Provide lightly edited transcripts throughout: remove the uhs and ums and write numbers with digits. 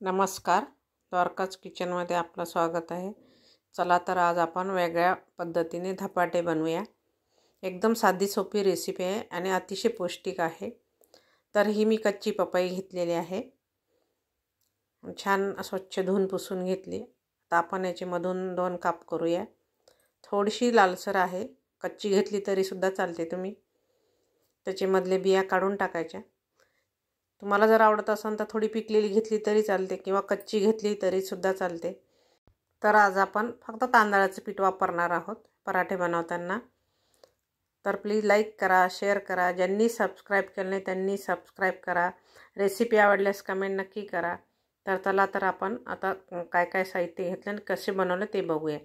नमस्कार, द्वारकाच किचनमध्ये आपलं स्वागत आहे। चला तर आज आपण वेगळ्या पद्धतीने धपाटे बनवूया। एकदम साधी सोपी रेसिपी आहे आणि अतिशय पौष्टिक आहे। तर ही मी कच्ची पपई घेतलेली आहे, छान स्वच्छ धुवून पुसून घेतली। आता आपण याचे मधून 2 काप करूया। थोडीशी लालसर आहे, कच्ची घेतली तरी सुद्धा चालते। तुम्ही त्याचे मधले बिया काढून टाकायच्या। तुम्हाला जर आवडत असेल तर थोडी पिकलेली घेतली तरी चालते किंवा कच्ची घेतली तरी सुद्धा चालते। तर आज आपण फक्त तांदळाचे पीठ वापरणार आहोत पराठे बनवताना। तर प्लीज लाईक करा, शेअर करा। ज्यांनी सबस्क्राइब केले नाही त्यांनी सबस्क्राइब करा। रेसिपी आवडल्यास कमेंट नक्की करा। तर चला तर आपण आता काय काय साहित्य घेतलं आणि कसे बनवले ते बघूया।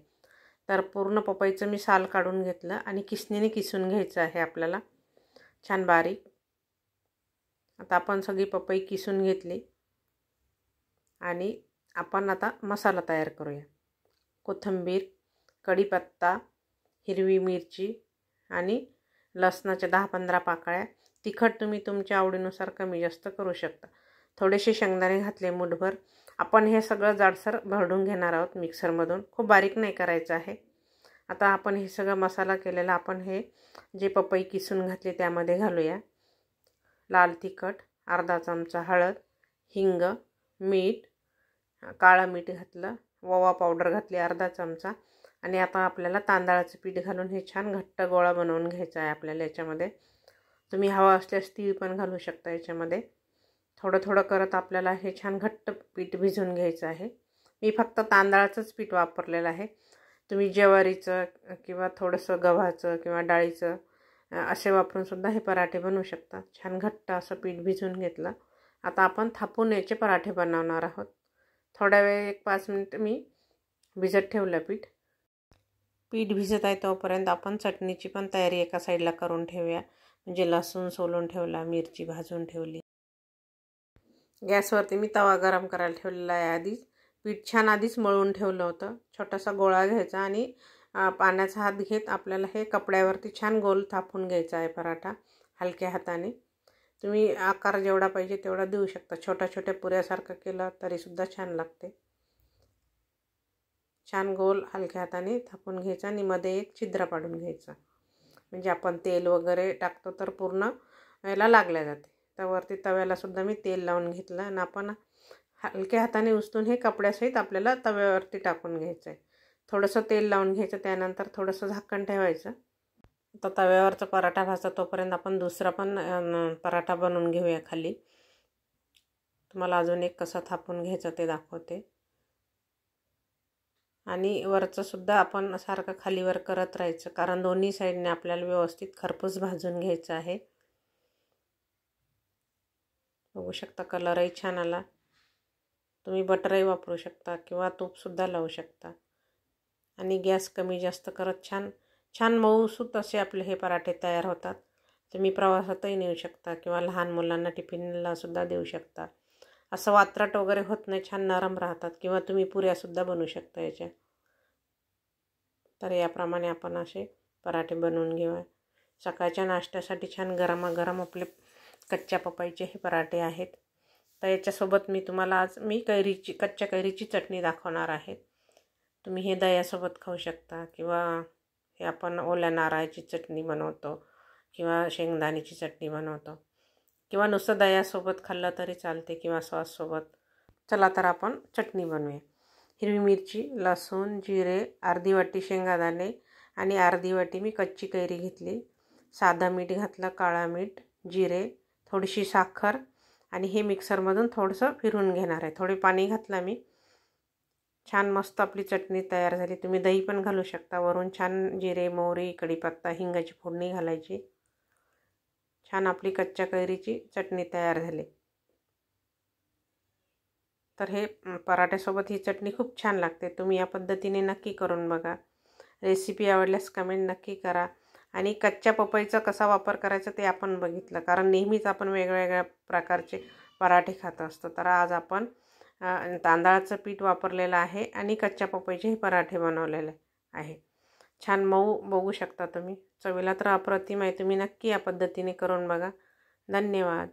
तर पूर्ण पपईचं मी साल काढून घेतलं आणि किसणीने किसून घ्यायचं आहे आपल्याला छान बारीक। आता आपण सगळी पपई किसून घेतली आणि आपण आता मसाला तयार करूया। कोथिंबीर, कढीपत्ता, हिरवी मिरची आणि लसणाच्या 10-15 पाकळ्या। तिखट तुम्ही तुमच्या आवडीनुसार कमी जास्त करू शकता। थोडेसे शेंगदाणे घातले मुठभर। आपण हे सगळं जाडसर भरडून घेणार आहोत मिक्सरमधून, खूप बारीक नाही करायचं आहे। आता आपण हे सगळं मसाला केलेला आपण हे जे पपई किसून घातले त्यामध्ये घालूया। लाल तिखट, अर्धा चमचा हळद, हिंग, मीठ, काळा मीठ घातलं, ओवा पावडर घातली अर्धा चमचा आणि आता आपल्याला तांदळाचं पीठ घालून हे छान घट्ट गोळा बनवून घ्यायचा आहे आपल्याला। याच्यामध्ये तुम्ही हवा असल्यास तीळ पण घालू शकता। याच्यामध्ये थोडं थोडं करत आपल्याला हे छान घट्ट पीठ भिजवून घ्यायचं आहे। मी फक्त तांदळाचंच पीठ वापरलेलं आहे। तुम्ही ज्वारीचं किंवा थोडंसं गव्हाचं किंवा डाळीचं असे वापरून सुद्धा हे पराठे बनवू शकता। छान घट्ट असं पीठ भिजवून घेतलं। आता आपण थापून याचे पराठे बनवणार आहोत। थोडा वेळ 1-5 मिनिट मी भिजत ठेवलं पीठ भिजत आहे तोपर्यंत आपण चटणीची पण तयारी एका साईडला करून ठेवूया। म्हणजे लसूण सोलून ठेवला, मिरची भाजून ठेवली। गॅसवरती मी तवा गरम करायला ठेवलेला आहे। आधीच पीठ छान आधीच मळून ठेवलं होतं। छोटासा गोळा घ्यायचा आणि पाण्याचा हात घेत आपल्याला हे कपड्यावरती छान गोल थापून घ्यायचा आहे पराठा हलक्या हाताने। तुम्ही आकार जेवढा पाहिजे तेवढा देऊ शकता। छोट्या छोट्या पुऱ्यासारखं केलं तरी सुद्धा छान लागते। छान गोल हलक्या हाताने थापून घ्यायचा आणि मध्ये एक छिद्र पाडून घ्यायचा, म्हणजे आपण तेल वगैरे टाकतो तर पूर्ण याला लागल्या जाते। त्यावरती तव्याला सुद्धा मी तेल लावून घेतलं आणि आपण हलक्या हाताने उचलून हे कपड्यासहित आपल्याला तव्यावरती टाकून घ्यायचं आहे। थोडंसं तेल लावून घ्यायचं, त्यानंतर थोडंसं झाकण ठेवायचं। आता तव्यावरचा पराठा भाजतो तोपर्यंत आपण दुसरा पण पराठा बनवून घेऊया खाली। तुम्हाला अजून एक कसं थापून घ्यायचं ते दाखवते। आणि वरचं सुद्धा आपण सारखं खालीवर करत राहायचं, कारण दोन्ही साईडने आपल्याला व्यवस्थित खरपूस भाजून घ्यायचं आहे। बघू शकता कलरही छान आला। तुम्ही बटरही वापरू शकता किंवा तूप सुद्धा लावू शकता। आणि गॅस कमी जास्त करत छान छान मऊसूत असे आपले हे पराठे तयार होतात। तुम्ही प्रवासातही नेऊ शकता किंवा लहान मुलांना टिफिनला सुद्धा देऊ शकता। असं वात्रट वगैरे होत नाही, छान नरम राहतात किंवा तुम्ही पुऱ्या सुद्धा बनवू शकता याच्या। तर याप्रमाणे आपण असे पराठे बनवून घेऊया। सकाळच्या नाश्त्यासाठी छान गरमागरम आपले कच्च्या पपईचे हे पराठे आहेत। तर याच्यासोबत मी तुम्हाला आज कच्च्या कैरीची चटणी दाखवणार आहे। तुम्ही हे दह्यासोबत खाऊ शकता किंवा हे आपण ओल्या नारळाची चटणी बनवतो किंवा शेंगदाण्याची चटणी बनवतो किंवा नुसतं दह्यासोबत खाल्लं तरी चालते किंवा सॉससोबत। चला तर आपण चटणी बनवूया। हिरवी मिरची, लसूण, जिरे, अर्धी वाटी शेंगदाणे आणि अर्धी वाटी मी कच्ची कैरी घेतली। साधं मीठ घातलं, काळा मीठ, जिरे, थोडीशी साखर आणि हे मिक्सरमधून थोडंसं फिरून घेणार आहे। थोडे पाणी घातलं मी। छान मस्त आपली चटणी तयार झाली। तुम्ही दही पण घालू शकता। वरून छान जिरे, मोहरी, कढीपत्ता, हिंगाची फोडणी घालायची। छान आपली कच्च्या कैरीची चटणी तयार झाली। तर हे पराठ्यासोबत ही चटणी खूप छान लागते। तुम्ही या पद्धतीने नक्की करून बघा। रेसिपी आवडल्यास कमेंट नक्की करा। आणि कच्च्या पपईचा कसा वापर करायचा ते आपण बघितलं, कारण नेहमीच आपण वेगवेगळ्या प्रकारचे पराठे खात असतो। तर आज आपण तांदळाचं पीठ वापरलेलं आहे आणि कच्च्या पपईचे हे पराठे बनवलेले आहे। छान मऊ बघू शकता तुम्ही। चवीला तर अप्रतिम आहे। तुम्ही नक्की या पद्धतीने करून बघा। धन्यवाद।